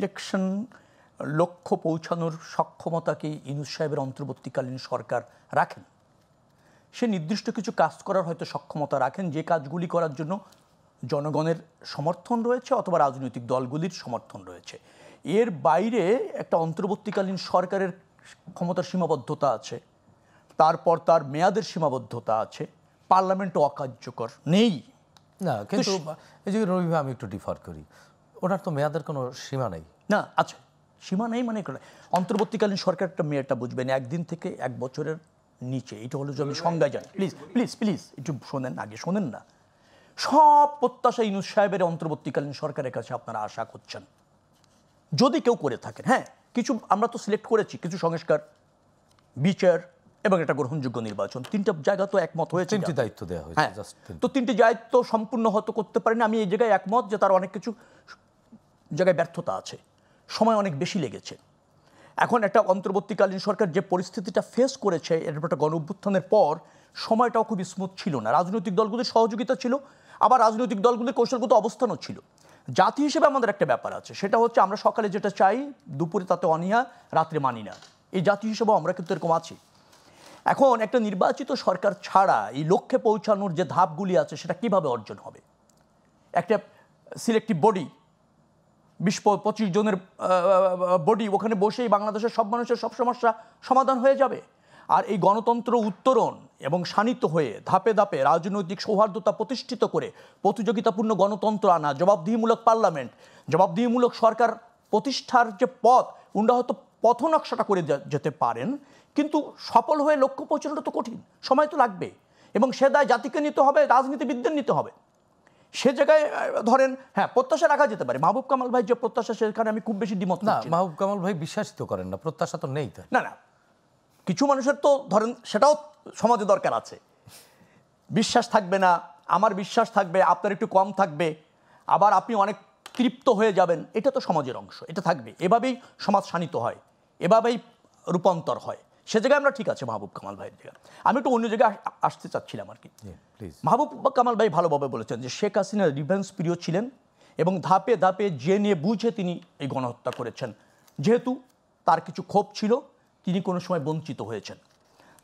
Election লক্ষ্য পৌঁছানোর সক্ষমতাকে ইউনূস সাহেবের অন্তর্বর্তীকালীন সরকার রাখেন। সে নির্দিষ্ট কিছু কাজ করার হয়তো সক্ষমতা রাখেন, যে কাজগুলি করার জন্য জনগণের সমর্থন রয়েছে অথবা রাজনৈতিক দলগুলির সমর্থন রয়েছে। এর বাইরে একটা অন্তর্বর্তীকালীন সরকারের ক্ষমতার সীমাবদ্ধতা আছে, তারপর তার মেয়াদের সীমাবদ্ধতা আছে, পার্লামেন্টও অকার্যকর নেই না। কিন্তু এই যে রবি ভাই, আমি একটু ডিফার করি, ওনার তো মেয়াদের কোনো সীমা নেই। না, আচ্ছা, সীমা নেই মানে অন্তর্বর্তীকালীন সরকারটা মেয়াদটা বুঝবেন 1 দিন থেকে 1 বছরের নিচে। এটা হলো যে আমি সংজ্ঞায় যাই। প্লিজ প্লিজ প্লিজ একটু শোনেন, আগে শোনেন না। সব প্রত্যাশা ইউনূস সাহেবের অন্তর্বর্তীকালীন সরকারের কাছে আপনারা আশা করছেন, যদি কেউ করে থাকেন। হ্যাঁ, কিছু আমরা তো সিলেক্ট করেছি, কিছু সংস্কার, বিচার এবং একটা গ্রহণযোগ্য নির্বাচন, 3টা জায়গা তো একমত হয়েছে, 3টি দায়িত্ব দেওয়া হয়েছে। হ্যাঁ, তো 3টি দায়িত্ব সম্পূর্ণ হয়তো করতে পারেনি। আমি এই জায়গায় একমত যে তার অনেক কিছু জায়গায় ব্যর্থতা আছে, সময় অনেক বেশি লেগেছে। এখন একটা অন্তর্বর্তীকালীন সরকার যে পরিস্থিতিটা ফেস করেছে, এর একটা গণ অভ্যুত্থানের পর সময়টাও খুব স্মুথ ছিল না। রাজনৈতিক দলগুলির সহযোগিতা ছিল, আবার রাজনৈতিক দলগুলির কৌশলগত অবস্থানও ছিল। জাতি হিসেবে আমাদের একটা ব্যাপার আছে, সেটা হচ্ছে আমরা সকালে যেটা চাই দুপুরে তাতে অনীহা, রাত্রে মানি না। এই জাতি হিসেবেও আমরা কিন্তু এরকম আছি। এখন একটা নির্বাচিত সরকার ছাড়া এই লক্ষ্যে পৌঁছানোর যে ধাপগুলি আছে সেটা কিভাবে অর্জন হবে? একটা সিলেক্টিভ বডি, 20-25 জনের বডি, ওখানে বসেই বাংলাদেশের সব মানুষের সব সমস্যা সমাধান হয়ে যাবে? আর এই গণতন্ত্র উত্তরণ এবং শানিত হয়ে ধাপে ধাপে রাজনৈতিক সৌহার্দ্যতা প্রতিষ্ঠিত করে প্রতিযোগিতাপূর্ণ গণতন্ত্র আনা, জবাবদিহিমূলক পার্লামেন্ট, জবাবদিহিমূলক সরকার প্রতিষ্ঠার যে পথ, উন্ডা হয়তো পথনকশাটা করে যেতে পারেন, কিন্তু সফল হয়ে লক্ষ্য পৌঁছানোটা তো কঠিন, সময় তো লাগবে। এবং সে দায় জাতিকে নিতে হবে, রাজনীতিবিদদের নিতে হবে। সে জায়গায় ধরেন হ্যাঁ, প্রত্যাশা রাখা যেতে পারে। মাহবুব কামাল ভাই যে প্রত্যাশা, সেখানে আমি খুব বেশি দ্বিমত না। করছি না। মাহবুব কামাল ভাই বিশ্বাসিত করেন না, প্রত্যাশা তো নেই। না না, কিছু মানুষের তো ধরেন সেটাও সমাজে দরকার আছে। বিশ্বাস থাকবে না, আমার বিশ্বাস থাকবে, আপনার একটু কম থাকবে, আবার আপনি অনেক তৃপ্ত হয়ে যাবেন, এটা তো সমাজের অংশ, এটা থাকবে। এভাবেই সমাজ শানিত হয়, এভাবেই রূপান্তর হয়। সে জায়গায় আমরা ঠিক আছে মাহবুব কামাল ভাইয়ের জায়গায়। আমি একটু অন্য জায়গায় আসতে চাচ্ছিলাম আর কি। মাহবুব কামাল ভাই ভালোভাবে বলেছেন যে শেখ হাসিনা রিভেঞ্জ প্রিয় ছিলেন এবং ধাপে ধাপে জেনে বুঝে তিনি এই গণহত্যা করেছেন। যেহেতু তার কিছু ক্ষোভ ছিল, তিনি কোনো সময় বঞ্চিত হয়েছেন।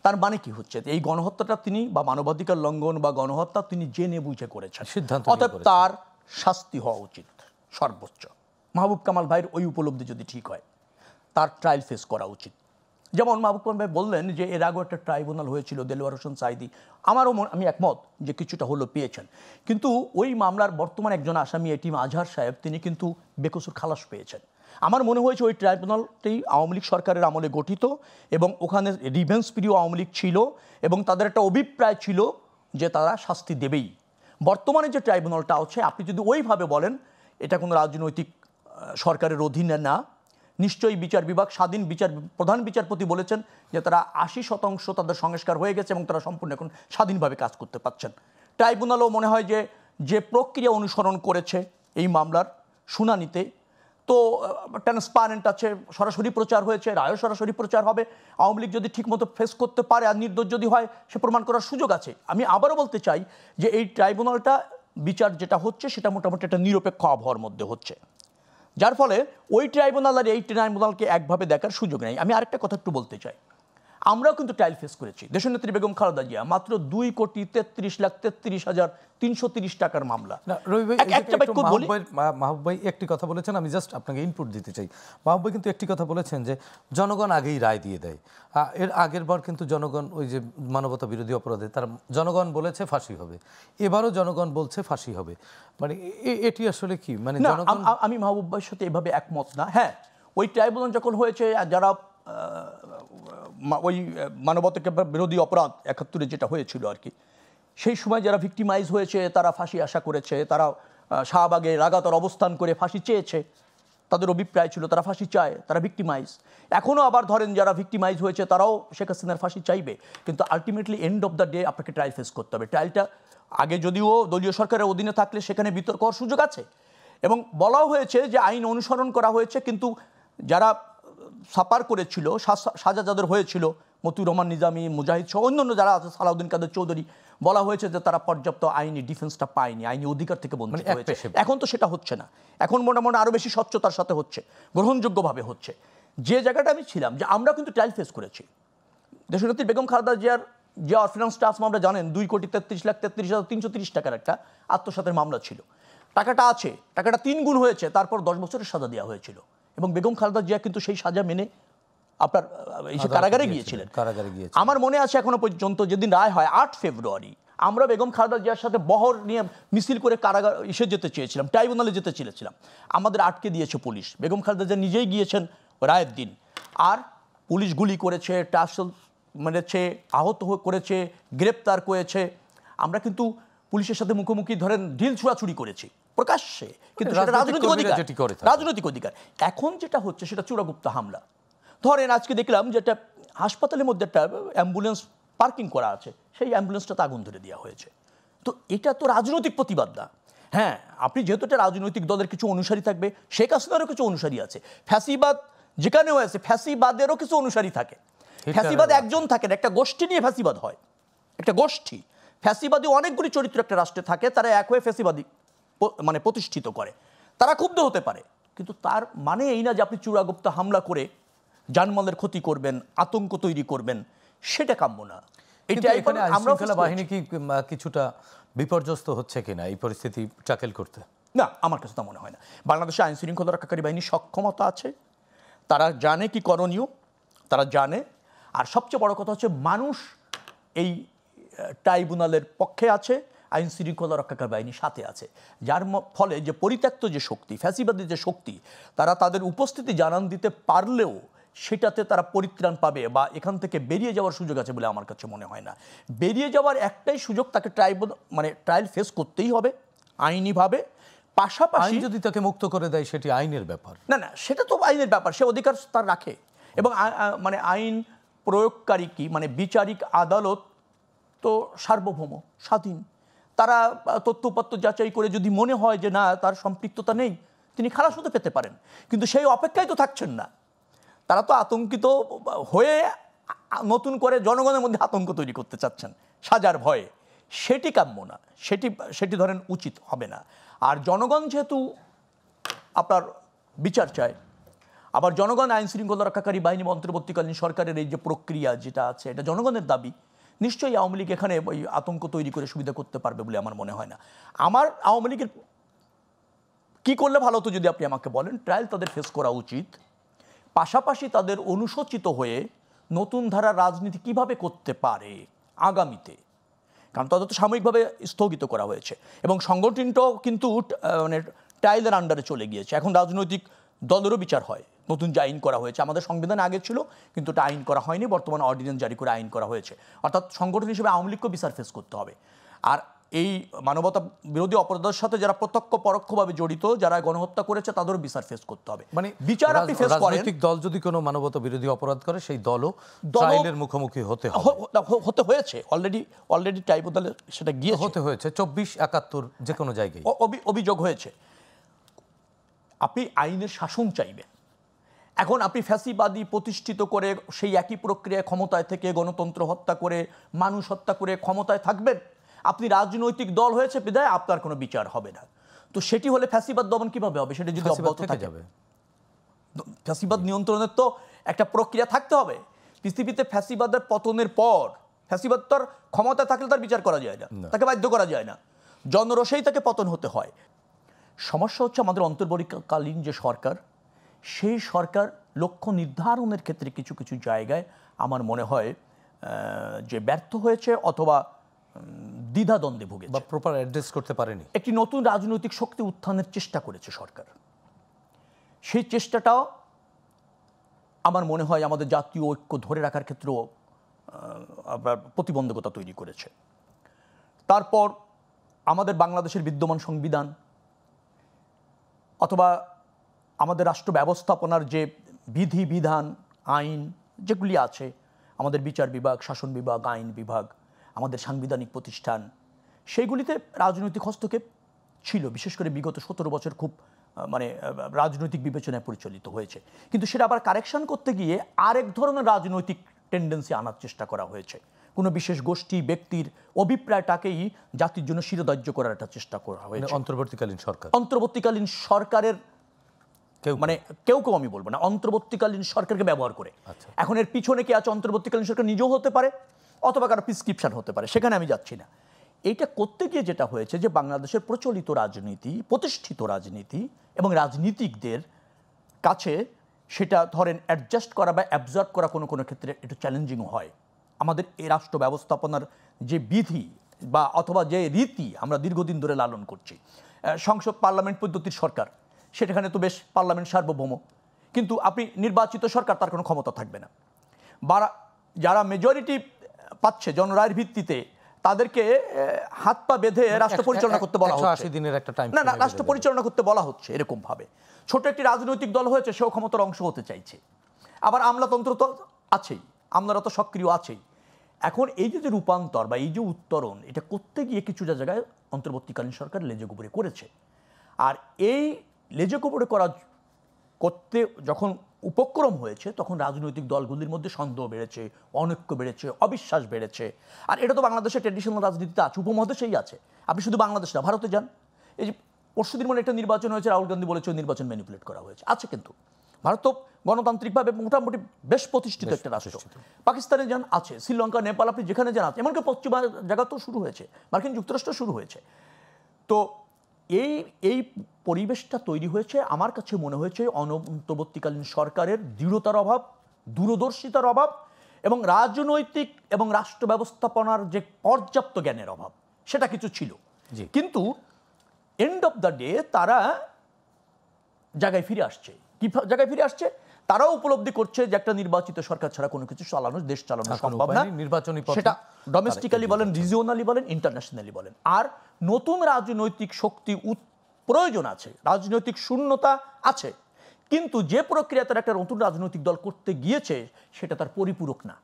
তার মানে কি হচ্ছে, এই গণহত্যাটা তিনি বা মানবাধিকার লঙ্ঘন বা গণহত্যা তিনি জেনে বুঝে করেছেন, অতএব তার শাস্তি হওয়া উচিত সর্বোচ্চ। মাহবুব কামাল ভাইয়ের ওই উপলব্ধি যদি ঠিক হয়, তার ট্রায়াল ফেস করা উচিত। যেমন মাহবুব কামাল ভাই বললেন যে এর আগেও একটা ট্রাইব্যুনাল হয়েছিল, দেলোয়ার হোসেন সাঈদী, আমি একমত যে কিছুটা হলো পেয়েছেন, কিন্তু ওই মামলার বর্তমান একজন আসামি এটিএম আজহার সাহেব, তিনি কিন্তু বেকসুর খালাস পেয়েছেন। আমার মনে হয়েছে ওই ট্রাইব্যুনালটি আওয়ামী লীগ সরকারের আমলে গঠিত এবং ওখানে রিভেঞ্জ প্রিয় আওয়ামী লীগ ছিল এবং তাদের একটা অভিপ্রায় ছিল যে তারা শাস্তি দেবেই। বর্তমানে যে ট্রাইব্যুনালটা আছে, আপনি যদি ওইভাবে বলেন এটা কোনো রাজনৈতিক সরকারের অধীনে না, নিশ্চয়ই বিচার বিভাগ স্বাধীন, প্রধান বিচারপতি বলেছেন যে তারা 80% তাদের সংস্কার হয়ে গেছে এবং তারা সম্পূর্ণ এখন স্বাধীনভাবে কাজ করতে পারছেন। ট্রাইব্যুনালও মনে হয় যে প্রক্রিয়া অনুসরণ করেছে এই মামলার শুনানিতে, তো ট্রান্সপারেন্ট আছে, সরাসরি প্রচার হয়েছে, রায়ও সরাসরি প্রচার হবে। আওয়ামী লীগ যদি ঠিকমতো ফেস করতে পারে আর নির্দোষ যদি হয়, সে প্রমাণ করার সুযোগ আছে। আমি আবারও বলতে চাই যে এই ট্রাইব্যুনালটা বিচার যেটা হচ্ছে সেটা মোটামুটি একটা নিরপেক্ষ আবহাওয়ার মধ্যে হচ্ছে, যার ফলে ওই ট্রাইব্যুনাল আর এই ট্রাইব্যুনালকে একভাবে দেখার সুযোগ নেই। আমি আরেকটা কথা একটু বলতে চাই, আমরাও কিন্তু ট্রায়াল ফেস করেছি। দেশনেত্রী বেগম খালেদা জিয়া মাত্র 2,33,33,330 টাকার মামলা। মাহবুব ভাই একটি কথা বলেছেন, আমি জাস্ট আপনাকে ইনপুট দিতে চাই। মাহবুব ভাই কিন্তু একটি কথা বলেছেন যে জনগণ আগেই রায় দিয়ে দেয়। এর আগের বার কিন্তু জনগণ ওই যে মানবতা বিরোধী অপরাধে তার জনগণ বলেছে ফাঁসি হবে, এবারও জনগণ বলছে ফাঁসি হবে। মানে এটি আসলে কি, মানে আমি মাহবুব ভাইয়ের সাথে এভাবে একমত না। হ্যাঁ, ওই ট্রাইব্যুনাল যখন হয়েছে, যারা ওই মানবতা বিরোধী অপরাধ 71-এ যেটা হয়েছিল আর কি, সেই সময় যারা ভিক্টিমাইজ হয়েছে তারা ফাঁসি আশা করেছে, তারা শাহবাগে লাগাতার অবস্থান করে ফাঁসি চেয়েছে, তাদের অভিপ্রায় ছিল তারা ফাঁসি চায়, তারা ভিক্টিমাইজ। এখনও আবার ধরেন যারা ভিক্টিমাইজ হয়েছে তারাও শেখ হাসিনার ফাঁসি চাইবে, কিন্তু ultimately end of the day আপনাকে ট্রায়াল ফেস করতে হবে। ট্রায়ালটা আগে যদিও দলীয় সরকারের অধীনে থাকলে সেখানে বিতর্ক হওয়ার সুযোগ আছে এবং বলাও হয়েছে যে আইন অনুসরণ করা হয়েছে, কিন্তু যারা সাপার করেছিল, সাজা যাদের হয়েছিল মতিউর রহমান নিজামী, মুজাহিদ সহ অন্যান্য যারা আছে, সালাউদ্দিন কাদের চৌধুরী, বলা হয়েছে যে তারা পর্যাপ্ত আইনি ডিফেন্সটা পায়নি, আইনি অধিকার থেকে বঞ্চিত হয়েছে। এখন তো সেটা হচ্ছে না, এখন মোটামুটি আরও বেশি স্বচ্ছতার সাথে হচ্ছে, গ্রহণযোগ্যভাবে হচ্ছে। যে জায়গাটা আমি ছিলাম, যে আমরা কিন্তু ট্রায়াল ফেস করেছি। দেশনেত্রী বেগম খালেদা জিয়ার যে অরফিনান্স ট্রাস্ট মামলা জানেন, 2,33,33,330 টাকার একটা আত্মসাতের মামলা ছিল। টাকাটা আছে, টাকাটা 3 গুণ হয়েছে, তারপর 10 বছরের সাজা দেওয়া হয়েছিল। এবং বেগম খালেদা জিয়া কিন্তু সেই সাজা মেনে আপনার এই যে কারাগারে গিয়েছিলেন। আমার মনে আছে এখনো পর্যন্ত, যেদিন রায় হয় 8 ফেব্রুয়ারি, আমরা বেগম খালেদা জিয়ার সাথে বহর নিয়ে মিছিল করে কারাগার যেতে চেয়েছিলাম, ট্রাইব্যুনালে যেতে চেয়েছিলাম, আমাদের আটকে দিয়েছে পুলিশ। বেগম খালেদা জিয়া নিজেই গিয়েছেন রায়ের দিন, আর পুলিশ গুলি করেছে, টাসল মেরেছে, আহত করেছে, গ্রেপ্তার করেছে। আমরা কিন্তু পুলিশের সাথে মুখোমুখি ধরেন ঢিল ছুড়াছুড়ি করেছি প্রকাশ্যে, কিন্তু সেটা রাজনৈতিক অধিকার, রাজনৈতিক অধিকার। এখন যেটা হচ্ছে সেটা চূড়াগুপ্ত হামলা। ধরেন আজকে দেখলাম যে একটা হাসপাতালের মধ্যে একটা অ্যাম্বুলেন্স পার্কিং করা আছে, সেই অ্যাম্বুলেন্সটাতে আগুন ধরে দেওয়া হয়েছে। তো এটা তো রাজনৈতিক প্রতিবাদ না। হ্যাঁ, আপনি যেহেতু একটা রাজনৈতিক দলের কিছু অনুসারী থাকবে, শেখ হাসিনারও কিছু অনুসারী আছে, ফ্যাসিবাদ যেখানেও আছে ফ্যাসিবাদেরও কিছু অনুসারী থাকে। ফ্যাসিবাদ একজন থাকেন, একটা গোষ্ঠী নিয়ে ফ্যাসিবাদ হয়, একটা গোষ্ঠী। ফ্যাসিবাদী অনেকগুলি চরিত্র একটা রাষ্ট্রে থাকে, তারা এক হয়ে ফ্যাসিবাদী মানে প্রতিষ্ঠিত করে। তারা ক্ষুব্ধ হতে পারে, কিন্তু তার মানে এই না যে আপনি চূড়াগুপ্ত হামলা করে জানমালের ক্ষতি করবেন, আতঙ্ক তৈরি করবেন, সেটা কাম্য না। এটা এখানে আইনশৃঙ্খলা বাহিনী কি কিছুটা বিপর্যস্ত হচ্ছে কিনা এই পরিস্থিতি ট্যাকেল করতে? না, আমার কাছে তা মনে হয় না। বাংলাদেশে আইন শৃঙ্খলা রক্ষাকারী বাহিনীর সক্ষমতা আছে, তারা জানে কি করণীয়, তারা জানে। আর সবচেয়ে বড় কথা হচ্ছে, মানুষ এই ট্রাইব্যুনালের পক্ষে আছে, আইন শৃঙ্খলা রক্ষাকারী বাহিনীর সাথে আছে, যার ফলে যে পরিত্যক্ত যে শক্তি, ফ্যাসিবাদী যে শক্তি, তারা তাদের উপস্থিতি জানান দিতে পারলেও সেটাতে তারা পরিত্রাণ পাবে বা এখান থেকে বেরিয়ে যাওয়ার সুযোগ আছে বলে আমার কাছে মনে হয় না। বেরিয়ে যাওয়ার একটাই সুযোগ, তাকে ট্রায়াল ফেস করতেই হবে আইনিভাবে। পাশাপাশি যদি তাকে মুক্ত করে দেয় সেটি আইনের ব্যাপার। না না, সেটা তো আইনের ব্যাপার, সে অধিকার তার রাখে। এবং মানে আইন প্রয়োগকারী কি, মানে বিচারিক আদালত তো সার্বভৌম, স্বাধীন। তারা তথ্যপত্র যাচাই করে যদি মনে হয় যে না, তার সম্পৃক্ততা নেই, তিনি খালাস হতে পেতে পারেন। কিন্তু সেই অপেক্ষায় তো থাকছেন না, তারা তো আতঙ্কিত হয়ে নতুন করে জনগণের মধ্যে আতঙ্ক তৈরি করতে চাচ্ছেন সাজার ভয়ে। সেটি কাম্য না, সেটি ধরেন উচিত হবে না। আর জনগণ যেহেতু আপনার বিচার চায়, আবার জনগণ আইন শৃঙ্খলা রক্ষাকারী বাহিনী অন্তর্বর্তীকালীন সরকারের এই যে প্রক্রিয়া যেটা আছে, এটা জনগণের দাবি। নিশ্চয়ই আওয়ামী লীগ এখানে ওই আতঙ্ক তৈরি করে সুবিধা করতে পারবে বলে আমার মনে হয় না। আমার আওয়ামী লীগের কী করলে ভালো হতো যদি আপনি আমাকে বলেন, ট্রায়াল তাদের ফেস করা উচিত, পাশাপাশি তাদের অনুশোচিত হয়ে নতুন ধারা রাজনীতি কিভাবে করতে পারে আগামীতে, কারণ তাদের তো সাময়িকভাবে স্থগিত করা হয়েছে এবং সংগঠনটাও কিন্তু মানে ট্রায়ালের আন্ডারে চলে গিয়েছে। এখন রাজনৈতিক দলেরও বিচার হয়, নতুন যে আইন করা হয়েছে, আমাদের সংবিধান আগে ছিল কিন্তু এটা আইন করা হয়নি, বর্তমানে অর্ডিন্যান্স জারি করে আইন করা হয়েছে। অর্থাৎ সংগঠন হিসেবে আওয়ামী লীগকেও বিচার ফেস করতে হবে। আর এই মানবতা বিরোধী অপরাধের সাথে যারা প্রত্যক্ষ পরোক্ষভাবে জড়িত, যারা গণহত্যা করেছে, তাদেরও বিচার ফেস করতে হবে। মানে বিচার আপনি ফেস করেন, রাজনৈতিক দল যদি কোনো মানবতা বিরোধী অপরাধ করে, সেই দলও ট্রায়ালের মুখোমুখি হতে হয়েছে। অলরেডি ট্রাইব্যুনালে সেটা গিয়ে হতে হয়েছে 24-71 যে কোনো জায়গায় অভিযোগ হয়েছে। আপনি আইনের শাসন চাইবেন। এখন আপনি ফ্যাসিবাদী প্রতিষ্ঠিত করে সেই একই প্রক্রিয়ায় ক্ষমতায় থেকে গণতন্ত্র হত্যা করে, মানুষ হত্যা করে ক্ষমতায় থাকবেন। আপনি রাজনৈতিক দল হয়েছে বিধায় আপনার কোনো বিচার হবে না। তো সেটি হলে ফ্যাসিবাদ দমন কিভাবে হবে? সেটা যদি অব্যাহত থাকে যাবে, ফ্যাসিবাদ নিয়ন্ত্রণের তো একটা প্রক্রিয়া থাকতে হবে। পৃথিবীতে ফ্যাসিবাদের পতনের পর ফ্যাসিবাদ তো আর ক্ষমতায় থাকলে তার বিচার করা যায় না, তাকে বাধ্য করা যায় না, জনরোষেই তাকে পতন হতে হয়। সমস্যা হচ্ছে আমাদের অন্তর্বর্তীকালীন যে সরকার, সেই সরকার লক্ষ্য নির্ধারণের ক্ষেত্রে কিছু কিছু জায়গায় আমার মনে হয় যে ব্যর্থ হয়েছে অথবা দ্বিধাদ্বন্দ্বে ভুগেছে বা প্রপার অ্যাড্রেস করতে পারেনি। একটি নতুন রাজনৈতিক শক্তি উত্থানের চেষ্টা করেছে সরকার। সেই চেষ্টাটাও আমার মনে হয় আমাদের জাতীয় ঐক্য ধরে রাখার ক্ষেত্রেও প্রতিবন্ধকতা তৈরি করেছে। তারপর আমাদের বাংলাদেশের বিদ্যমান সংবিধান অথবা আমাদের রাষ্ট্র ব্যবস্থাপনার যে বিধি বিধান আইন যেগুলি আছে, আমাদের বিচার বিভাগ, শাসন বিভাগ, আইন বিভাগ, আমাদের সাংবিধানিক প্রতিষ্ঠান, সেইগুলিতে রাজনৈতিক হস্তক্ষেপ ছিল, বিশেষ করে বিগত 17 বছর খুব মানে রাজনৈতিক বিবেচনায় পরিচালিত হয়েছে। কিন্তু সেটা আবার কারেকশন করতে গিয়ে আরেক ধরনের রাজনৈতিক টেন্ডেন্সি আনার চেষ্টা করা হয়েছে, কোনো বিশেষ গোষ্ঠী ব্যক্তির অভিপ্রায়টাকেই জাতির জন্য শিরোধার্য করার একটা চেষ্টা করা হয়েছে। অন্তর্বর্তীকালীন সরকার, অন্তর্বর্তীকালীন সরকারের মানে কেউ আমি বলবো না, অন্তর্বর্তীকালীন সরকারকে ব্যবহার করে। এখন এর পিছনে কি আছে, অন্তর্বর্তীকালীন সরকার নিজেও হতে পারে অথবা কারো প্রেসক্রিপশন হতে পারে, সেখানে আমি যাচ্ছি না। এইটা করতে গিয়ে যেটা হয়েছে যে বাংলাদেশের প্রচলিত রাজনীতি, প্রতিষ্ঠিত রাজনীতি এবং রাজনীতিকদের কাছে সেটা ধরেন অ্যাডজাস্ট করা বা অ্যাবজর্ব করা কোনো কোনো ক্ষেত্রে একটু চ্যালেঞ্জিং হয়। আমাদের এই রাষ্ট্র ব্যবস্থাপনার যে বিধি বা অথবা যে রীতি আমরা দীর্ঘদিন ধরে লালন করছি, সংসদ পার্লামেন্ট পদ্ধতির সরকার, সেখানে তো বেশ পার্লামেন্ট সার্বভৌম, কিন্তু আপনি নির্বাচিত সরকার, তার কোনো ক্ষমতা থাকবে না। বা যারা মেজরিটি পাচ্ছে জনরায়ের ভিত্তিতে, তাদেরকে হাত পা বেঁধে রাষ্ট্র পরিচালনা করতে বলা হচ্ছে। 180 দিনের একটা টাইম, না রাষ্ট্র পরিচালনা করতে বলা হচ্ছে এরকম ভাবে। ছোট একটি রাজনৈতিক দল হয়েছে, সেও ক্ষমতার অংশ হতে চাইছে। আবার আমলাতন্ত্র তো আছেই, আমলারা তো সক্রিয় আছেই। এখন এই যে রূপান্তর বা এই যে উত্তরণ, এটা করতে গিয়ে কিছু জায়গায় অন্তর্বর্তীকালীন সরকার লেজে গুবরে করেছে। আর এই লেজে গুবরে করতে যখন উপক্রম হয়েছে, তখন রাজনৈতিক দলগুলির মধ্যে সন্দেহ বেড়েছে, অনৈক্য বেড়েছে, অবিশ্বাস বেড়েছে। আর এটা তো বাংলাদেশের ট্র্যাডিশনাল রাজনীতিতে আছে, উপমহাদেশেই আছে। আপনি শুধু বাংলাদেশ না, ভারতে যান, এই যে পরশুদিন মনে একটা নির্বাচন হয়েছে, রাহুল গান্ধী বলেছে নির্বাচন ম্যানিপুলেট করা হয়েছে, আছে। কিন্তু ভারত তো গণতান্ত্রিকভাবে মোটামুটি বেশ প্রতিষ্ঠিত একটা রাষ্ট্র। পাকিস্তানে যান, আছে। শ্রীলঙ্কা, নেপাল, আপনি যেখানে যান আছে। এমনকি পশ্চিমা জায়গাতেও শুরু হয়েছে, মার্কিন যুক্তরাষ্ট্র শুরু হয়েছে। তো এই পরিবেশটা তৈরি হয়েছে, আমার কাছে মনে হয়েছে অন্তর্বর্তীকালীন সরকারের দৃঢ়তার অভাব, দূরদর্শিতার অভাব এবং রাজনৈতিক এবং রাষ্ট্র ব্যবস্থাপনার যে পর্যাপ্ত জ্ঞানের অভাব, সেটা কিছু ছিল। কিন্তু এন্ড অফ দ্য ডে তারা জায়গায় ফিরে আসছে। কি জায়গায় ফিরে আসছে? তারাও উপলব্ধি করছে যে একটা নির্বাচিত সরকার ছাড়া কোনো কিছু চালানো, দেশ চালানো সম্ভব না। নির্বাচনী সেটা ডোমেস্টিক্যালি বলেন, রিজিওনালি বলেন, ইন্টারন্যাশনালি বলেন। আর নতুন রাজনৈতিক শক্তি প্রয়োজন আছে, রাজনৈতিক শূন্যতা আছে, কিন্তু যে প্রক্রিয়া তার একটা নতুন রাজনৈতিক দল করতে গিয়েছে, সেটা তার পরিপূরক না।